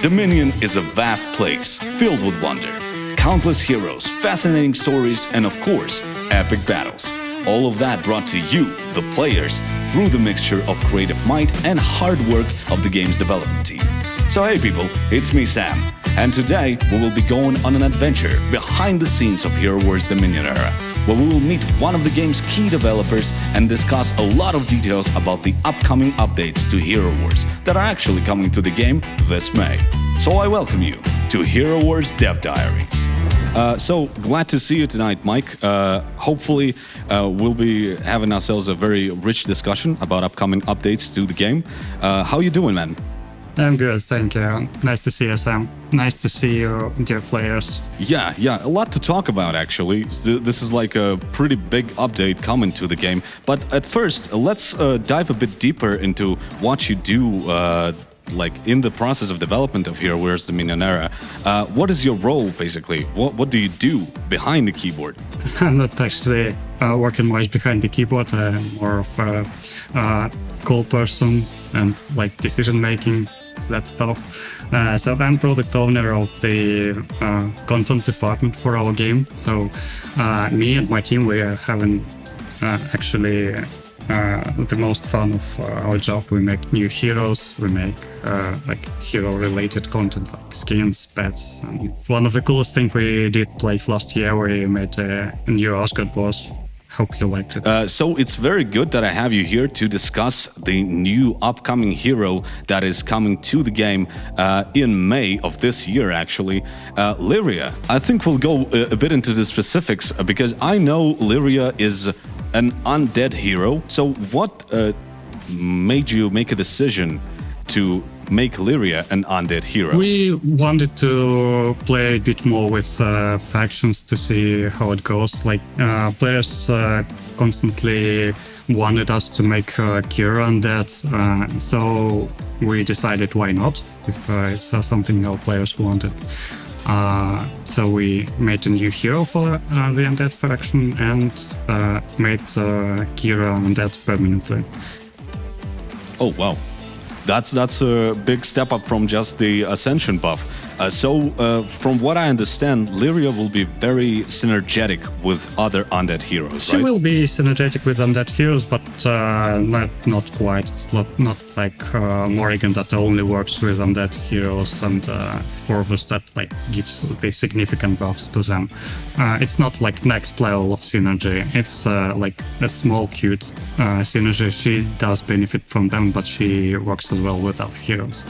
Dominion is a vast place filled with wonder, countless heroes, fascinating stories, and of course, epic battles. All of that brought to you, the players, through the mixture of creative might and hard work of the game's development team. So hey people, it's me Sam, and today we will be going on an adventure behind the scenes of Hero Wars Dominion era, where we will meet one of the game's key developers and discuss a lot of details about the upcoming updates to Hero Wars that are actually coming to the game this May. So I welcome you to Hero Wars Dev Diaries. So glad to see you tonight, Mike. Hopefully we'll be having ourselves a very rich discussion about upcoming updates to the game. How you doing, man? I'm good, thank you. Nice to see you, Sam. Nice to see you, dear players. Yeah, a lot to talk about actually. This is like a pretty big update coming to the game. But at first, let's dive a bit deeper into what you do like in the process of development of Hero Wars Dominion era. What is your role, basically? What do you do behind the keyboard? I'm not actually working much behind the keyboard. I'm more of a call person and like decision making, that stuff. So I'm product owner of the content department for our game. So me and my team, we are having actually the most fun of our job. We make new heroes, we make like hero-related content like skins, pets. And one of the coolest things we did like last year, we made a new Asgard boss. Hope you liked it. So it's very good that I have you here to discuss the new upcoming hero that is coming to the game in May of this year, actually. Lyria. I think we'll go a bit into the specifics because I know Lyria is an undead hero. So what made you make a decision to make Lyria an undead hero? We wanted to play a bit more with factions to see how it goes. Like players constantly wanted us to make Kira undead, so we decided why not, if it's something our players wanted. So we made a new hero for the undead faction and made Kira undead permanently. Oh wow. That's a big step up from just the Ascension buff. So from what I understand, Lyria will be very synergetic with other undead heroes, right? She will be synergetic with undead heroes, but not quite. It's not like Morrigan that only works with undead heroes and Corvus that like gives the significant buffs to them. It's not like next level of synergy. It's like a small cute synergy. She does benefit from them, but she works as well with other heroes.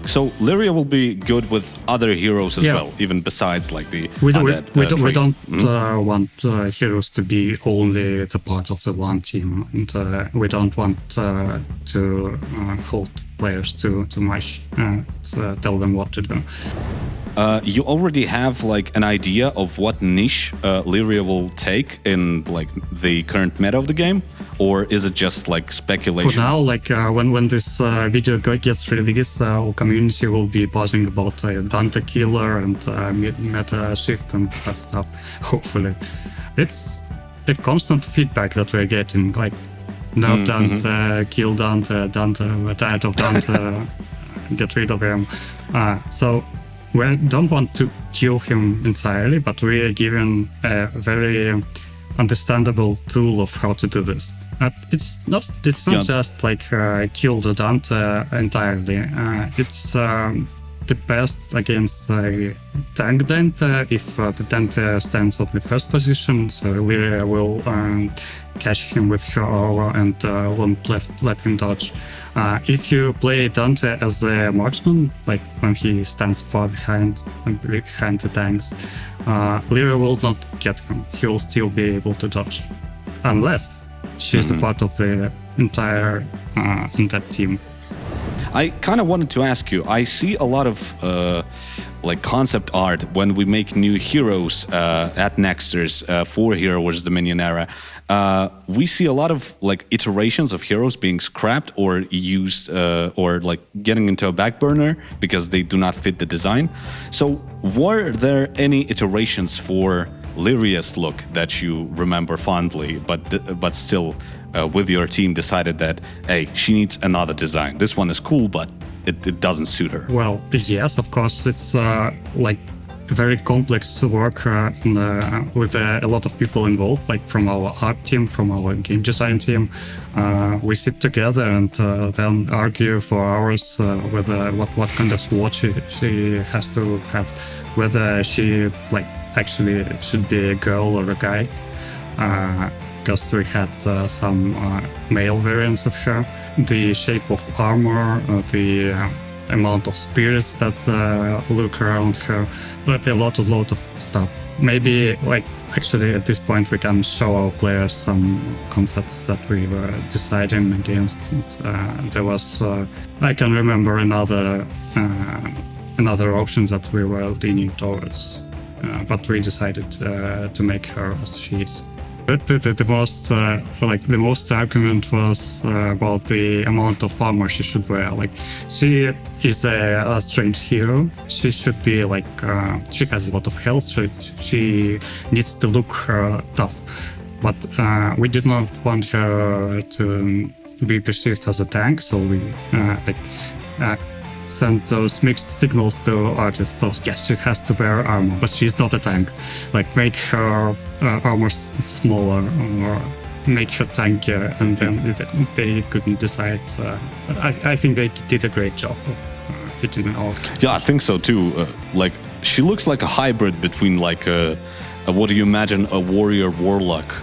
So Lyria will be good with other heroes as well, even besides like the undead we don't want heroes to be only the part of the one team, and we don't want to hold players too much, tell them what to do. You already have like an idea of what niche Lyria will take in like the current meta of the game, or is it just like speculation? For now, like when this video gets released, our community will be buzzing about Dante Killer and meta shift and that stuff. Hopefully, it's a constant feedback that we're getting. Like nerf Dante, kill Dante, we're tired of Dante, get rid of him. So we don't want to kill him entirely, but we are given a very understandable tool of how to do this. It's not just like kill the Dante entirely. It's the best against tank Dante if the Dante stands on the first position, so Lyria will catch him with her aura and won't let him dodge. If you play Dante as a marksman, like when he stands far behind the tanks, Lyria will not get him. He will still be able to dodge, unless she's a part of the entire undead team. I kind of wanted to ask you, I see a lot of like concept art when we make new heroes at Nexters for Hero Wars Dominion era. We see a lot of like iterations of heroes being scrapped or used or like getting into a back burner because they do not fit the design. So were there any iterations for Lyria's look that you remember fondly, but still with your team decided that, hey, she needs another design. This one is cool, but it doesn't suit her. Well, yes, of course, it's like very complex work with a lot of people involved, like from our art team, from our game design team. We sit together and then argue for hours whether what kind of sword she has to have, whether she like actually should be a girl or a guy. Because we had some male variants of her, the shape of armor, the amount of spirits that look around her, but a lot of stuff. Maybe like actually at this point we can show our players some concepts that we were deciding against. And, there was I can remember another option that we were leaning towards, but we decided to make her as she is. But the most argument was about the amount of armor she should wear. Like, she is a strength hero. She should be like she has a lot of health. She needs to look tough. But we did not want her to be perceived as a tank, so we sent those mixed signals to artists. So yes, she has to wear armor, but she's not a tank. Like, make her armor smaller or make her tankier, and then they couldn't decide. I think they did a great job of fitting it all. Yeah, I think so too. Like, she looks like a hybrid between like what do you imagine a warrior warlock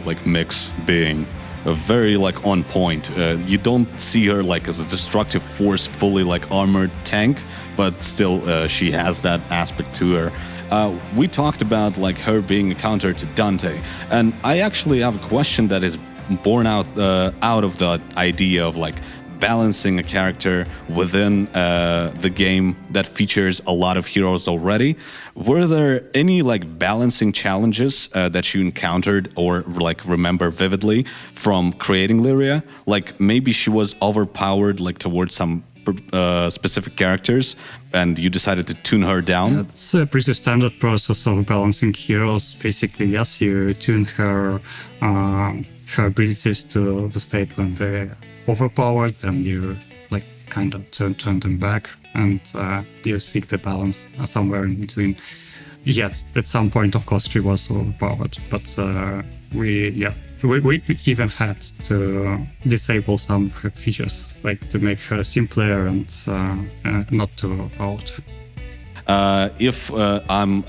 like mix being. Very like on point. You don't see her like as a destructive force, fully like armored tank, but still she has that aspect to her. We talked about like her being a counter to Dante, and I actually have a question that is born out of the idea of like balancing a character within the game that features a lot of heroes already. Were there any like balancing challenges that you encountered or like remember vividly from creating Lyria? Like, maybe she was overpowered like towards some specific characters and you decided to tune her down? It's a pretty standard process of balancing heroes. Basically, yes, you tune her abilities to the state when they're overpowered, then you like kind of turn them back, and you seek the balance somewhere in between. Yes, at some point, of course, she was overpowered, but we even had to disable some of her features, like to make her simpler and not too overpowered. If I'm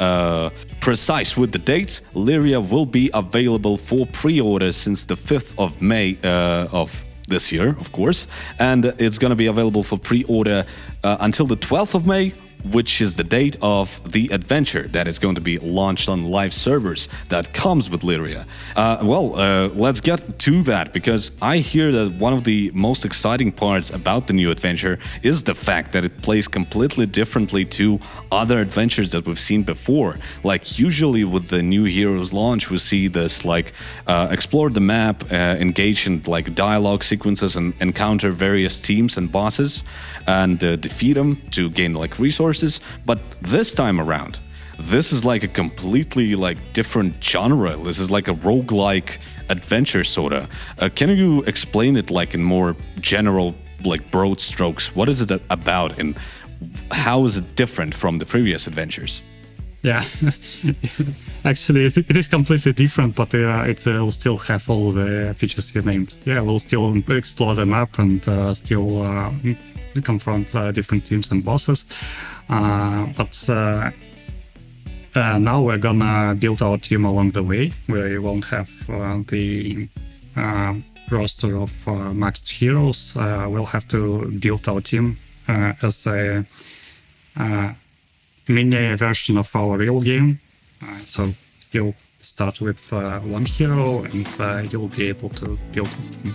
precise with the dates, Lyria will be available for pre-order since the 5th of May of this year, of course, and it's going to be available for pre-order until the 12th of May, which is the date of the adventure that is going to be launched on live servers that comes with Lyria. Let's get to that, because I hear that one of the most exciting parts about the new adventure is the fact that it plays completely differently to other adventures that we've seen before. Like, usually with the new heroes launch, we see this like explore the map, engage in like dialogue sequences and encounter various teams and bosses and defeat them to gain like resources. But this time around, this is like a completely like different genre. This is like a roguelike adventure sorta. Can you explain it like in more general, like broad strokes? What is it about, and how is it different from the previous adventures? Yeah, actually, it is completely different, but it will still have all the features you named. Yeah, we'll still explore the map and still confront different teams and bosses. But now we're gonna build our team along the way. We won't have the roster of maxed heroes. We'll have to build our team as a mini version of our real game. So you'll start with one hero, and you'll be able to build it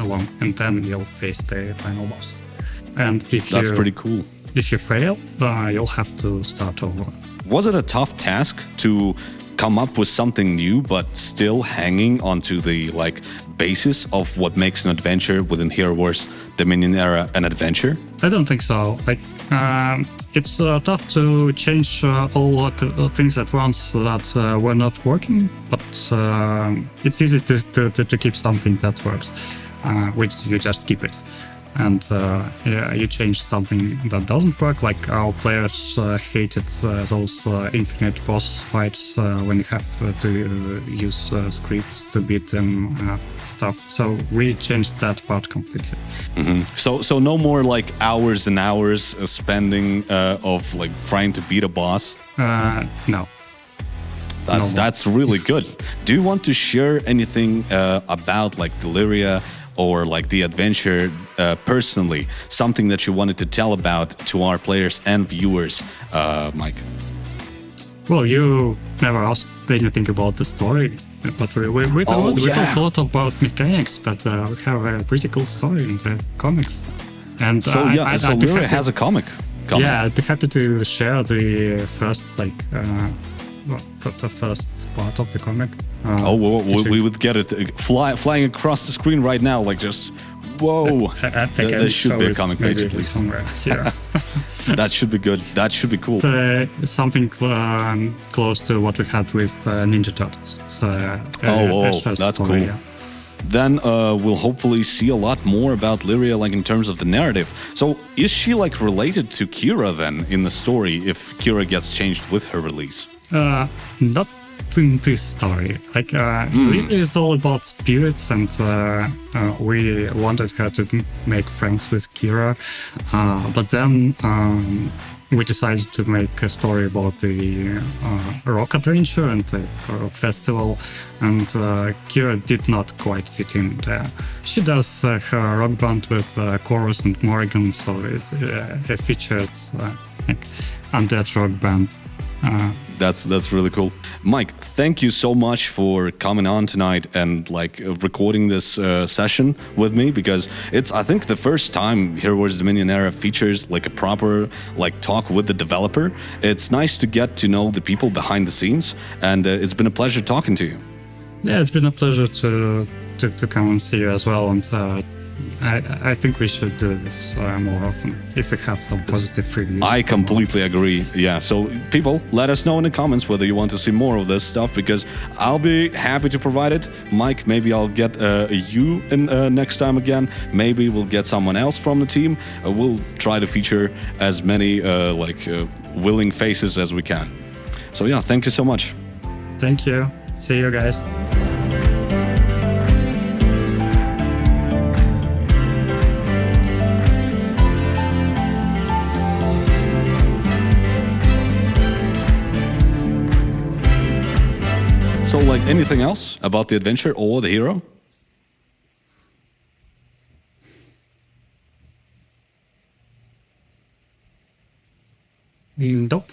along, and then you'll face the final boss. And if That's pretty cool. If you fail, you'll have to start over. Was it a tough task to come up with something new, but still hanging onto the like basis of what makes an adventure within Hero Wars Dominion era an adventure? I don't think so. Like, It's tough to change all things at once that were not working, but it's easy to keep something that works, which you just keep it. And yeah, you change something that doesn't work, like our players hated those infinite boss fights when you have to use scripts to beat them, stuff. So we changed that part completely. So no more like hours and hours spending of like trying to beat a boss. No. That's really good. Do you want to share anything about like the Lyria or like the adventure personally? Something that you wanted to tell about to our players and viewers, Mike? Well, you never asked anything about the story, but we talked a lot about mechanics, but we have a pretty cool story in the comics. And so Lyria has a comic. Yeah, I'd be happy to share the first the first part of the comic. We would get it flying across the screen right now, like just whoa. There should be a comic page at least. Somewhere here. That should be good. That should be cool. Something close to what we had with Ninja Turtles. That's story, cool. Yeah. Then we'll hopefully see a lot more about Lyria, like in terms of the narrative. So is she like related to Kira then in the story if Kira gets changed with her release? Not in this story. Like, Lyria is all about spirits, and we wanted her to make friends with Kira. But then we decided to make a story about the rock adventure and the rock festival, and Kira did not quite fit in there. She does her rock band with Chorus and Morrigan, so it's a featured undead rock band. That's really cool. Mike, thank you so much for coming on tonight and like recording this session with me, because it's, I think, the first time Heroes Dominion Era features like a proper like talk with the developer. It's nice to get to know the people behind the scenes, and it's been a pleasure talking to you. Yeah, it's been a pleasure to come and see you as well, and I think we should do this more often if we have some positive reviews. I completely agree. Yeah, so people, let us know in the comments whether you want to see more of this stuff, because I'll be happy to provide it. Mike, maybe I'll get you in next time again. Maybe we'll get someone else from the team. We'll try to feature as many willing faces as we can. So yeah, thank you so much. Thank you. See you guys. So, like, anything else about the adventure or the hero? Nope.